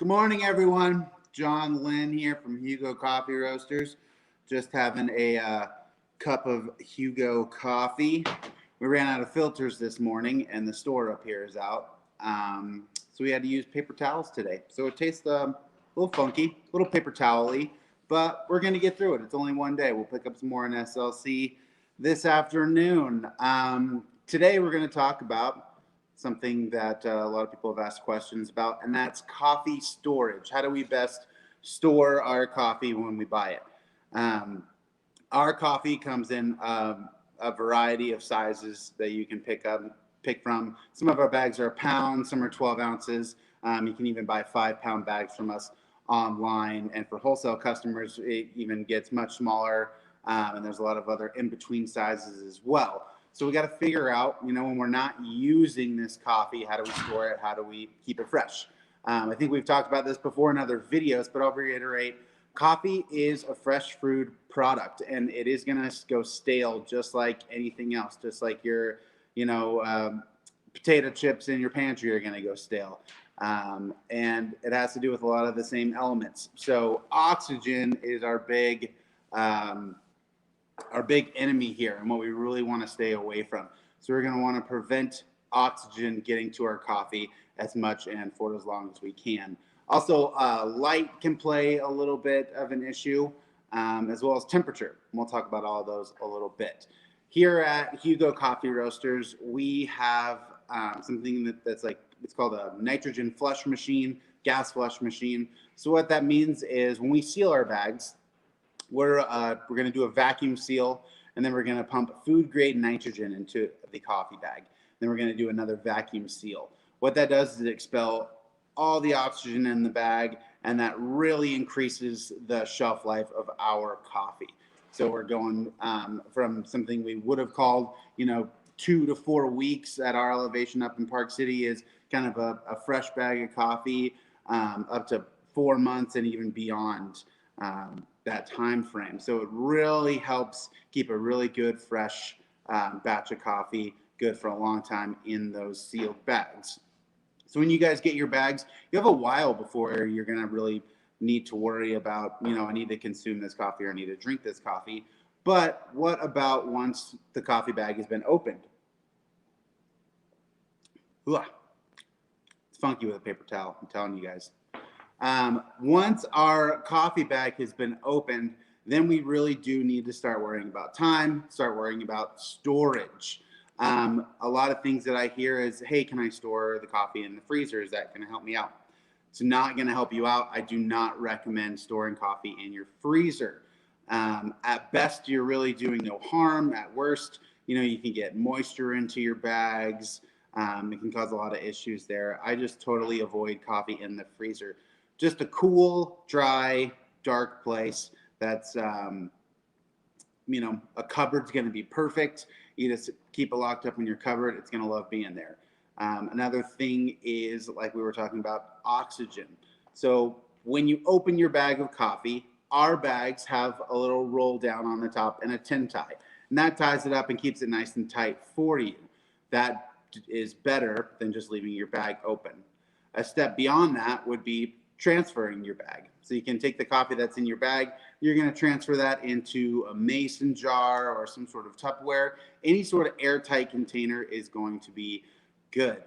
Good morning, everyone. John Lynn here from Hugo Coffee Roasters. Just having a cup of Hugo coffee. We ran out of filters this morning, and the store up here is out. So we had to use paper towels today. So it tastes a little funky, a little paper towel-y, but we're going to get through it. It's only one day. We'll pick up some more in SLC this afternoon. Today we're going to talk about something that a lot of people have asked questions about, and that's coffee storage. How do we best store our coffee when we buy it? Our coffee comes in a variety of sizes that you can pick from. Some of our bags are a pound, some are 12 ounces. You can even buy 5-pound bags from us online, and for wholesale customers, it even gets much smaller, and there's a lot of other in-between sizes as well. So we got to figure out, when we're not using this coffee, how do we store it? How do we keep it fresh? I think we've talked about this before in other videos, but I'll reiterate, coffee is a fresh food product, and it is going to go stale just like anything else, just like your, potato chips in your pantry are going to go stale. And it has to do with a lot of the same elements. So oxygen is our big enemy here, and what we really want to stay away from. So we're going to want to prevent oxygen getting to our coffee as much and for as long as we can. Also, light can play a little bit of an issue, as well as temperature. And we'll talk about all of those a little bit. Here at Hugo Coffee Roasters, we have something that's it's called a nitrogen flush machine, gas flush machine. So what that means is when we seal our bags, we're going to do a vacuum seal, and then we're going to pump food grade nitrogen into the coffee bag. Then we're going to do another vacuum seal. What that does is expel all the oxygen in the bag, and that really increases the shelf life of our coffee. So we're going from something we would have called, 2 to 4 weeks at our elevation up in Park City is kind of a fresh bag of coffee, up to 4 months and even beyond that time frame. So it really helps keep a really good fresh batch of coffee good for a long time in those sealed bags. So when you guys get your bags, you have a while before you're going to really need to worry about, I need to consume this coffee or I need to drink this coffee. But what about once the coffee bag has been opened? Ugh. It's funky with a paper towel, I'm telling you guys. Once our coffee bag has been opened, then we really do need to start worrying about time, start worrying about storage. A lot of things that I hear is, hey, can I store the coffee in the freezer? Is that going to help me out? It's not going to help you out. I do not recommend storing coffee in your freezer. At best, you're really doing no harm. At worst, you can get moisture into your bags. It can cause a lot of issues there. I just totally avoid coffee in the freezer. Just a cool, dry, dark place that's, a cupboard's going to be perfect. You just keep it locked up in your cupboard. It's going to love being there. Another thing is, like we were talking about, oxygen. So when you open your bag of coffee, our bags have a little roll down on the top and a tin tie. And that ties it up and keeps it nice and tight for you. That is better than just leaving your bag open. A step beyond that would be transferring your bag. So you can take the coffee that's in your bag, you're going to transfer that into a mason jar or some sort of Tupperware. Any sort of airtight container is going to be good.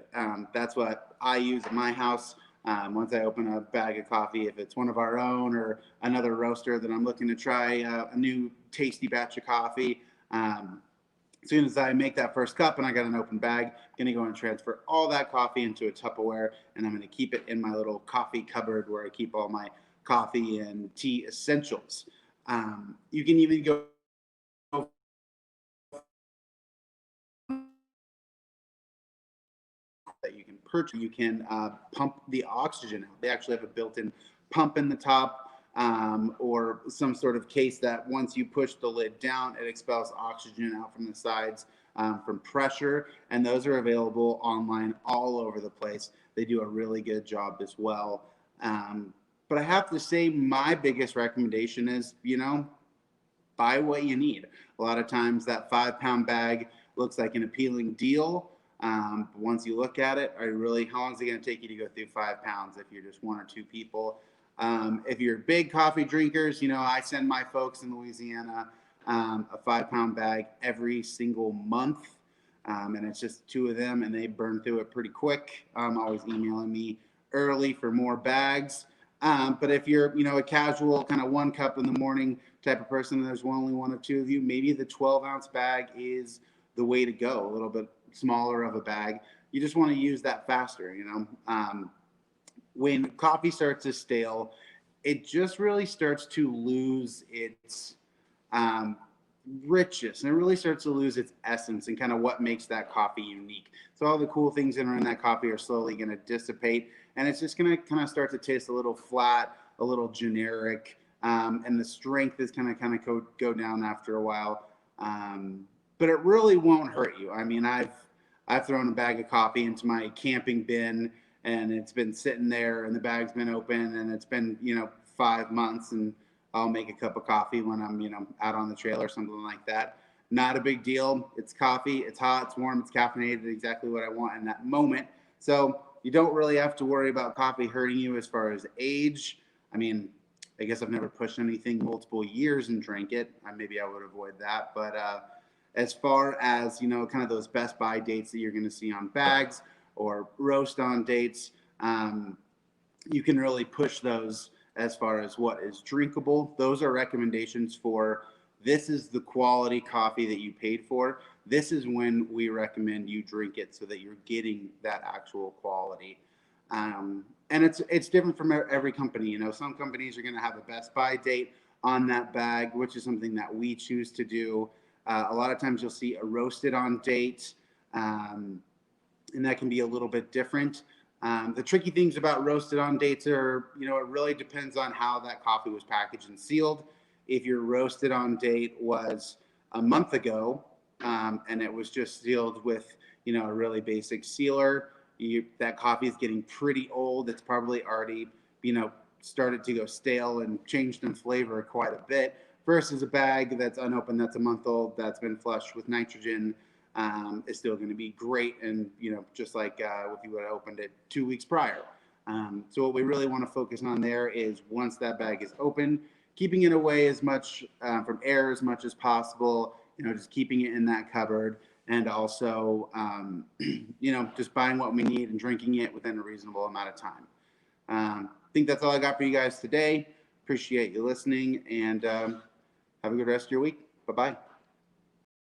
That's what I use in my house. Once I open a bag of coffee, if it's one of our own or another roaster that I'm looking to try a new tasty batch of coffee, as soon as I make that first cup and I got an open bag, I'm going to go and transfer all that coffee into a Tupperware, and I'm going to keep it in my little coffee cupboard where I keep all my coffee and tea essentials. You can even go that you can purchase. You can pump the oxygen out. They actually have a built-in pump in the top, or some sort of case that once you push the lid down, it expels oxygen out from the sides from pressure. And those are available online all over the place. They do a really good job as well. But I have to say, my biggest recommendation is, buy what you need. A lot of times that 5-pound bag looks like an appealing deal, But once you look at it, how long is it going to take you to go through 5 pounds if you're just one or two people? If you're big coffee drinkers, I send my folks in Louisiana a 5 pound bag every single month. And it's just two of them, and they burn through it pretty quick. Always emailing me early for more bags. But if you're, a casual kind of 1 cup in the morning type of person, and there's only one or two of you, maybe the 12-ounce bag is the way to go. A little bit smaller of a bag. You just want to use that faster. When coffee starts to stale, it just really starts to lose its richness, and it really starts to lose its essence and kind of what makes that coffee unique. So all the cool things that are in that coffee are slowly going to dissipate, and it's just going to kind of start to taste a little flat, a little generic, and the strength is kind of go down after a while. But it really won't hurt you. I mean, I've thrown a bag of coffee into my camping bin, and it's been sitting there, and the bag's been open, and it's been 5 months, and I'll make a cup of coffee when I'm, out on the trail or something like that. Not a big deal. It's coffee. It's hot. It's warm. It's caffeinated. Exactly what I want in that moment. So you don't really have to worry about coffee hurting you as far as age. I mean, I guess I've never pushed anything multiple years and drank it. Maybe I would avoid that. But as far as, kind of those Best Buy dates that you're going to see on bags or roast on dates, you can really push those as far as what is drinkable. Those are recommendations for, this is the quality coffee that you paid for. This is when we recommend you drink it so that you're getting that actual quality. And it's different from every company. Some companies are going to have a Best Buy date on that bag, which is something that we choose to do. A lot of times you'll see a roasted on date, and that can be a little bit different. The tricky things about roasted on dates are, it really depends on how that coffee was packaged and sealed. If your roasted on date was a month ago, and it was just sealed with, a really basic sealer, that coffee is getting pretty old. It's probably already, started to go stale and changed in flavor quite a bit, versus a bag that's unopened, that's a month old, that's been flushed with nitrogen, is still going to be great, and just like if you would have opened it 2 weeks prior. So what we really want to focus on there is, once that bag is open, keeping it away as much from air as much as possible. Just keeping it in that cupboard, and also just buying what we need and drinking it within a reasonable amount of time. I think that's all I got for you guys today. Appreciate you listening, and have a good rest of your week. Bye-bye.